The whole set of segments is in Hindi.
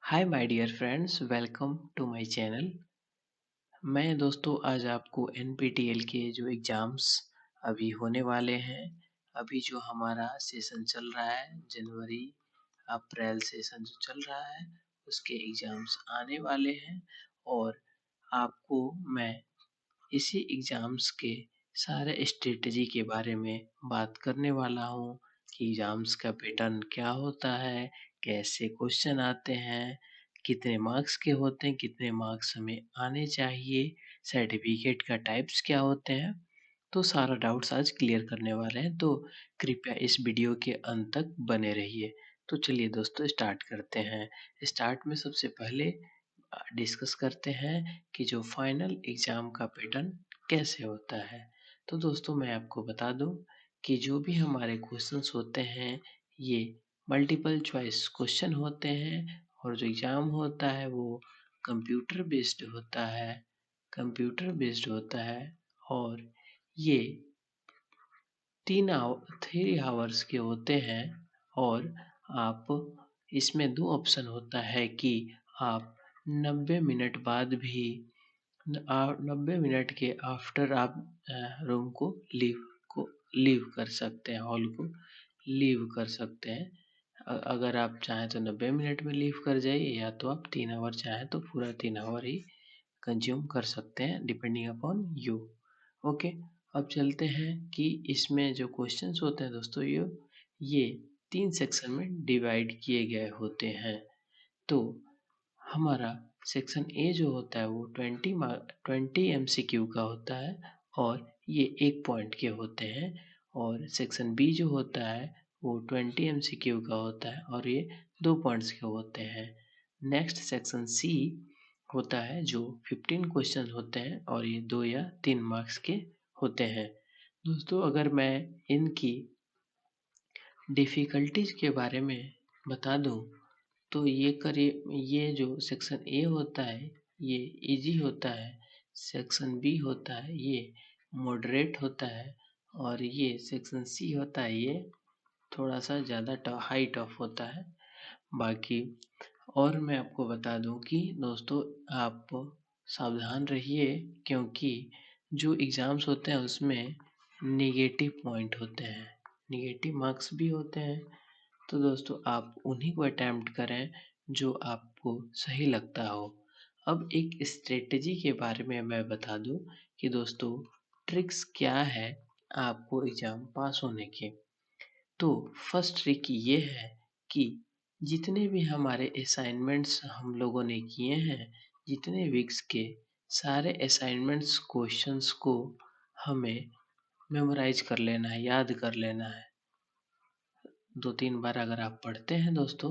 Hi my dear friends, welcome to my channel. मैं दोस्तों आज आपको एनपीटीईएल के जो एग्ज़ाम्स अभी होने वाले हैं, अभी जो हमारा सेशन चल रहा है जनवरी अप्रैल सेशन जो चल रहा है उसके एग्ज़ाम्स आने वाले हैं और आपको मैं इसी एग्ज़ाम्स के सारे स्ट्रेटजी के बारे में बात करने वाला हूँ कि एग्ज़ाम्स का पैटर्न क्या होता है, कैसे क्वेश्चन आते हैं, कितने मार्क्स के होते हैं, कितने मार्क्स हमें आने चाहिए, सर्टिफिकेट का टाइप्स क्या होते हैं। तो सारा डाउट्स आज क्लियर करने वाले हैं, तो कृपया इस वीडियो के अंत तक बने रहिए। तो चलिए दोस्तों स्टार्ट करते हैं। स्टार्ट में सबसे पहले डिस्कस करते हैं कि जो फाइनल एग्ज़ाम का पैटर्न कैसे होता है। तो दोस्तों मैं आपको बता दूं कि जो भी हमारे क्वेश्चंस होते हैं ये मल्टीपल चॉइस क्वेश्चन होते हैं और जो एग्ज़ाम होता है वो कंप्यूटर बेस्ड होता है और ये 3 आवर्स के होते हैं और आप इसमें 2 ऑप्शन होता है कि आप 90 मिनट बाद भी 90 मिनट के आफ्टर आप रूम को लीव कर सकते हैं, हॉल को लीव कर सकते हैं। अगर आप चाहें तो 90 मिनट में लीव कर जाइए या तो आप 3 आवर चाहें तो पूरा 3 आवर ही कंज्यूम कर सकते हैं डिपेंडिंग अपॉन यू। ओके, अब चलते हैं कि इसमें जो क्वेश्चंस होते हैं दोस्तों ये 3 सेक्शन में डिवाइड किए गए होते हैं। तो हमारा सेक्शन ए जो होता है वो 20 एमसीक्यू का होता है और ये 1 पॉइंट के होते हैं और सेक्शन बी जो होता है वो 20 एमसीक्यू का होता है और ये 2 पॉइंट्स के होते हैं। नेक्स्ट सेक्शन सी होता है जो 15 क्वेश्चन होते हैं और ये 2 या 3 मार्क्स के होते हैं। दोस्तों अगर मैं इनकी डिफ़िकल्टीज़ के बारे में बता दूँ तो ये जो सेक्शन ए होता है ये इजी होता है, सेक्शन बी होता है ये मॉडरेट होता है और ये सेक्शन सी होता है ये थोड़ा सा ज़्यादा हाई टफ होता है। बाकी और मैं आपको बता दूं कि दोस्तों आप सावधान रहिए क्योंकि जो एग्ज़ाम्स होते हैं उसमें नेगेटिव पॉइंट होते हैं, नेगेटिव मार्क्स भी होते हैं। तो दोस्तों आप उन्हीं को अटेम्प्ट करें जो आपको सही लगता हो। अब एक स्ट्रेटजी के बारे में मैं बता दूं कि दोस्तों ट्रिक्स क्या है आपको एग्ज़ाम पास होने के। तो फर्स्ट ट्रिक ये है कि जितने भी हमारे असाइनमेंट्स हम लोगों ने किए हैं, जितने वीक्स के सारे असाइनमेंट्स क्वेश्चंस को हमें मेमोराइज कर लेना है, याद कर लेना है। 2-3 बार अगर आप पढ़ते हैं दोस्तों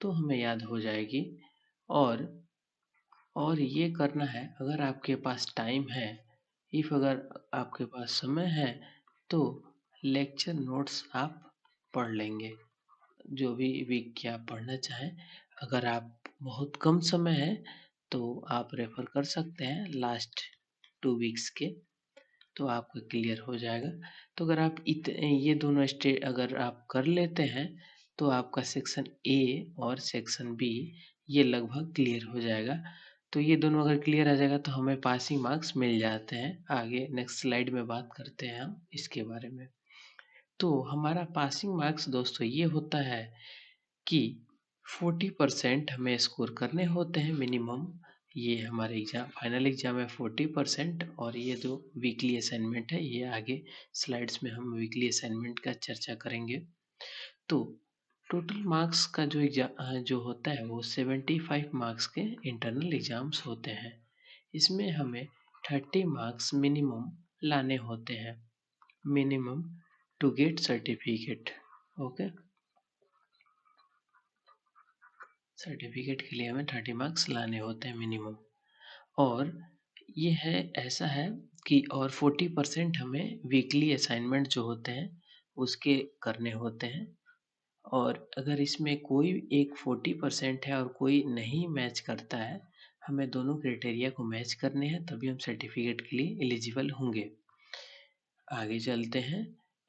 तो हमें याद हो जाएगी और ये करना है अगर आपके पास टाइम है, अगर आपके पास समय है तो लेक्चर नोट्स आप पढ़ लेंगे। जो भी वीक के आप पढ़ना चाहें, अगर आप बहुत कम समय है तो आप रेफ़र कर सकते हैं लास्ट 2 वीक्स के, तो आपका क्लियर हो जाएगा। तो अगर आप ये दोनों अगर आप कर लेते हैं तो आपका सेक्शन ए और सेक्शन बी ये लगभग क्लियर हो जाएगा। तो ये दोनों अगर क्लियर आ जाएगा तो हमें पासिंग मार्क्स मिल जाते हैं। आगे नेक्स्ट स्लाइड में बात करते हैं हम इसके बारे में। तो हमारा पासिंग मार्क्स दोस्तों ये होता है कि 40% हमें स्कोर करने होते हैं मिनिमम। ये हमारे फाइनल एग्जाम है 40% और ये जो वीकली असाइनमेंट है ये आगे स्लाइड्स में हम वीकली असाइनमेंट का चर्चा करेंगे। तो टोटल मार्क्स का जो होता है वो 75 मार्क्स के इंटरनल एग्जाम्स होते हैं। इसमें हमें 30 मार्क्स मिनिमम लाने होते हैं, minimum to get certificate. Okay, certificate के लिए हमें 30 मार्क्स लाने होते हैं मिनिमम। और ये है ऐसा है कि और 40% हमें वीकली असाइनमेंट जो होते हैं उसके करने होते हैं और अगर इसमें कोई एक 40% है और कोई नहीं मैच करता है, हमें दोनों क्राइटेरिया को मैच करने हैं तभी हम सर्टिफिकेट के लिए एलिजिबल होंगे। आगे चलते हैं।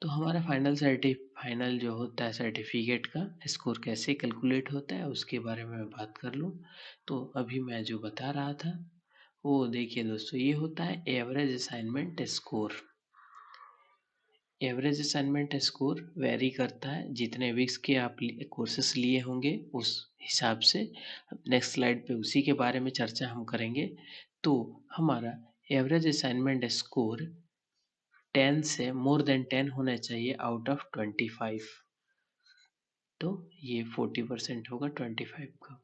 तो हमारा फाइनल जो होता है सर्टिफिकेट का स्कोर कैसे कैलकुलेट होता है उसके बारे में मैं बात कर लूँ। तो अभी मैं जो बता रहा था वो देखिए दोस्तों, ये होता है average assignment score. Average assignment score very करता है जितने वीक्स के आप कोर्सेस लिए होंगे उस हिसाब से। नेक्स्ट स्लाइड पे उसी के बारे में चर्चा हम करेंगे। तो हमारा एवरेज असाइनमेंट स्कोर 10 से मोर देन 10 होना चाहिए आउट ऑफ 25। तो ये 40% होगा 25 का।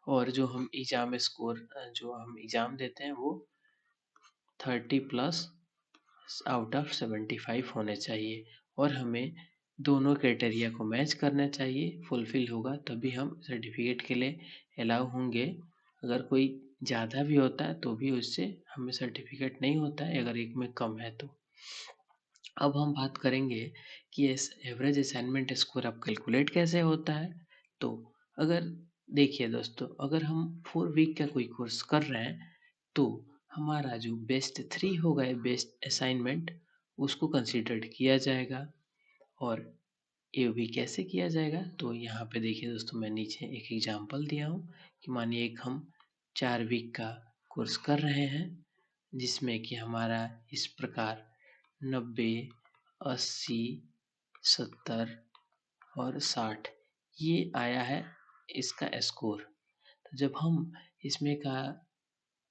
और जो हम एग्जाम स्कोर जो हम एग्जाम देते हैं वो 30 प्लस आउट ऑफ 75 होने चाहिए। और हमें दोनों क्राइटेरिया को मैच करना चाहिए, फुलफिल होगा तभी हम सर्टिफिकेट के लिए अलाउ होंगे। अगर कोई ज़्यादा भी होता है तो भी उससे हमें सर्टिफिकेट नहीं होता है अगर एक में कम है तो। अब हम बात करेंगे कि इस एवरेज असाइनमेंट स्कोर अब कैलकुलेट कैसे होता है। तो अगर देखिए दोस्तों, अगर हम 4 वीक का कोई कोर्स कर रहे हैं तो हमारा जो बेस्ट 3 होगा बेस्ट असाइनमेंट उसको कंसिडर किया जाएगा। और ये भी कैसे किया जाएगा, तो यहाँ पे देखिए दोस्तों, मैं नीचे एक एग्जांपल दिया हूँ कि मानिए एक हम 4 वीक का कोर्स कर रहे हैं जिसमें कि हमारा इस प्रकार 90, 80, 70 और 60 ये आया है इसका स्कोर। तो जब हम इसमें का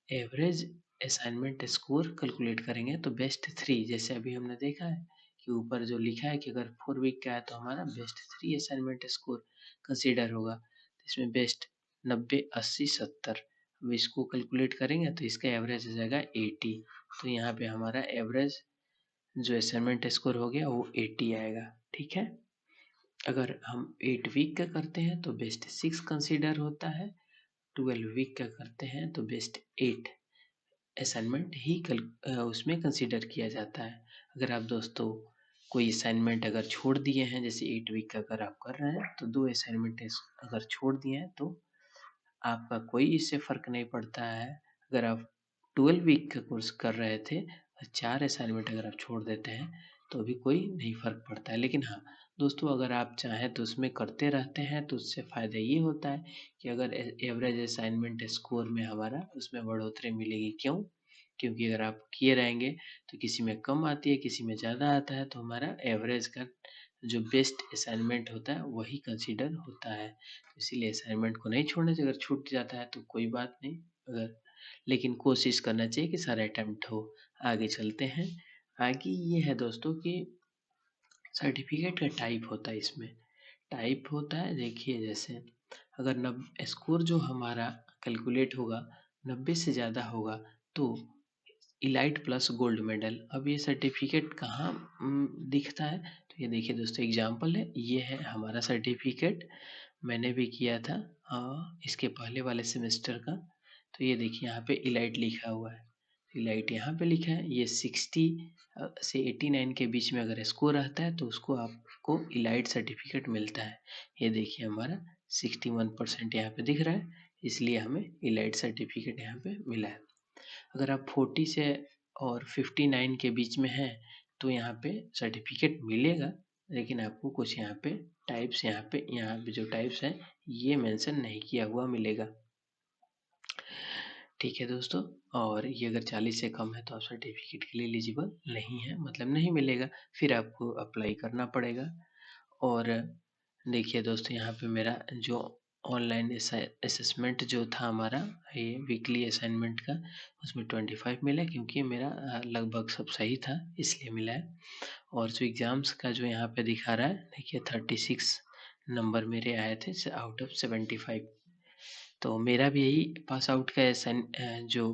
एवरेज असाइनमेंट स्कोर कैलकुलेट करेंगे तो बेस्ट 3, जैसे अभी हमने देखा है कि ऊपर जो लिखा है कि अगर 4 वीक का है तो हमारा बेस्ट 3 असाइनमेंट स्कोर कंसीडर होगा। तो इसमें बेस्ट 90, 80, 70, अब इसको कैलकुलेट करेंगे तो इसका एवरेज हो जाएगा 80। तो यहाँ पे हमारा एवरेज जो असाइनमेंट स्कोर हो गया वो 80 आएगा। ठीक है। अगर हम 8 वीक का करते हैं तो बेस्ट 6 कंसीडर होता है। 12 वीक का करते हैं तो बेस्ट 8 असाइनमेंट ही उसमें कंसीडर किया जाता है। अगर आप दोस्तों कोई असाइनमेंट अगर छोड़ दिए हैं, जैसे 8 वीक का अगर आप कर रहे हैं तो 2 असाइनमेंट अगर छोड़ दिए हैं तो आपका कोई इससे फ़र्क नहीं पड़ता है। अगर आप 12 वीक का कोर्स कर रहे थे और 4 असाइनमेंट अगर आप छोड़ देते हैं तो भी कोई नहीं फ़र्क पड़ता है। लेकिन हाँ दोस्तों, अगर आप चाहें तो उसमें करते रहते हैं तो उससे फ़ायदा ये होता है कि अगर एवरेज असाइनमेंट स्कोर में हमारा उसमें बढ़ोतरी मिलेगी। क्यों? क्योंकि अगर आप किए रहेंगे तो किसी में कम आती है, किसी में ज़्यादा आता है, तो हमारा एवरेज का जो बेस्ट असाइनमेंट होता है वही कंसीडर होता है। इसीलिए असाइनमेंट को नहीं छोड़ना चाहिए। अगर छूट जाता है तो कोई बात नहीं, अगर लेकिन कोशिश करना चाहिए कि सारा अटेम्प्ट हो। आगे चलते हैं। आगे ये है दोस्तों कि सर्टिफिकेट का टाइप होता है। इसमें टाइप होता है, देखिए जैसे अगर स्कोर जो हमारा कैलकुलेट होगा 90 से ज़्यादा होगा तो इलाइट प्लस गोल्ड मेडल। अब ये सर्टिफिकेट कहाँ दिखता है, तो ये देखिए दोस्तों, एग्जाम्पल है, ये है हमारा सर्टिफिकेट। मैंने भी किया था इसके पहले वाले सेमेस्टर का। तो ये देखिए यहाँ पे इलाइट लिखा हुआ है। इलाइट यहाँ पे लिखा है। ये 60 से 89 के बीच में अगर स्कोर रहता है तो उसको आपको इलाइट सर्टिफिकेट मिलता है। ये देखिए हमारा 61% यहाँ पे दिख रहा है, इसलिए हमें इलाइट सर्टिफिकेट यहाँ पे मिला है। अगर आप 40 से और 59 के बीच में हैं तो यहाँ पे सर्टिफिकेट मिलेगा, लेकिन आपको कुछ यहाँ पे जो टाइप्स हैं ये मेंशन नहीं किया हुआ मिलेगा। ठीक है दोस्तों। और ये अगर 40 से कम है तो आप सर्टिफिकेट के लिए एलिजिबल नहीं है, मतलब नहीं मिलेगा, फिर आपको अप्लाई करना पड़ेगा। और देखिए दोस्तों, यहाँ पे मेरा जो ऑनलाइन असेसमेंट जो था हमारा, ये वीकली असाइनमेंट का, उसमें 25 मिला क्योंकि मेरा लगभग सब सही था इसलिए मिला है। और जो एग्ज़ाम्स का जो यहाँ पे दिखा रहा है, देखिए 36 नंबर मेरे आए थे आउट ऑफ 75। तो मेरा भी यही पास आउट का जो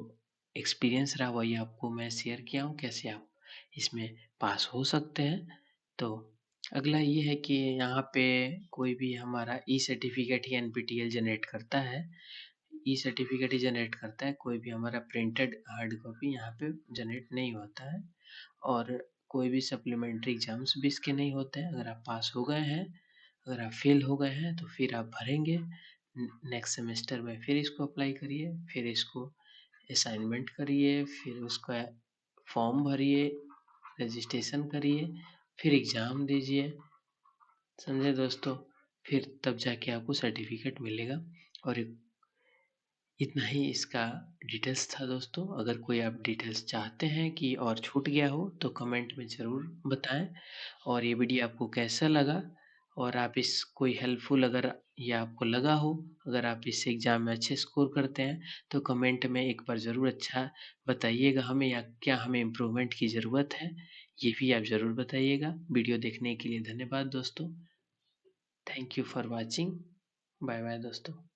एक्सपीरियंस रहा वही आपको मैं शेयर किया हूँ, कैसे आप इसमें पास हो सकते हैं। तो अगला ये है कि यहाँ पे कोई भी हमारा ई सर्टिफिकेट ही एनपीटीईएल जनरेट करता है। ई सर्टिफिकेट ही जनरेट करता है, कोई भी हमारा प्रिंटेड हार्ड कॉपी यहाँ पे जनरेट नहीं होता है। और कोई भी सप्लीमेंट्री एग्जाम्स भी इसके नहीं होते हैं। अगर आप पास हो गए हैं, अगर आप फेल हो गए हैं तो फिर आप भरेंगे नेक्स्ट सेमेस्टर में, फिर इसको अप्लाई करिए, फिर इसको असाइनमेंट करिए, फिर उसका फॉर्म भरिए, रजिस्ट्रेशन करिए, फिर एग्ज़ाम दीजिए, समझे दोस्तों? फिर तब जाके आपको सर्टिफिकेट मिलेगा। और इतना ही इसका डिटेल्स था दोस्तों। अगर कोई आप डिटेल्स चाहते हैं कि और छूट गया हो तो कमेंट में ज़रूर बताएं। और ये वीडियो आपको कैसा लगा, और आप इस कोई हेल्पफुल अगर ये आपको लगा हो, अगर आप इस एग्ज़ाम में अच्छे स्कोर करते हैं तो कमेंट में एक बार ज़रूर अच्छा बताइएगा हमें, या क्या हमें इम्प्रूवमेंट की ज़रूरत है, ये भी आप ज़रूर बताइएगा। वीडियो देखने के लिए धन्यवाद दोस्तों। Thank you for watching. Bye bye दोस्तों।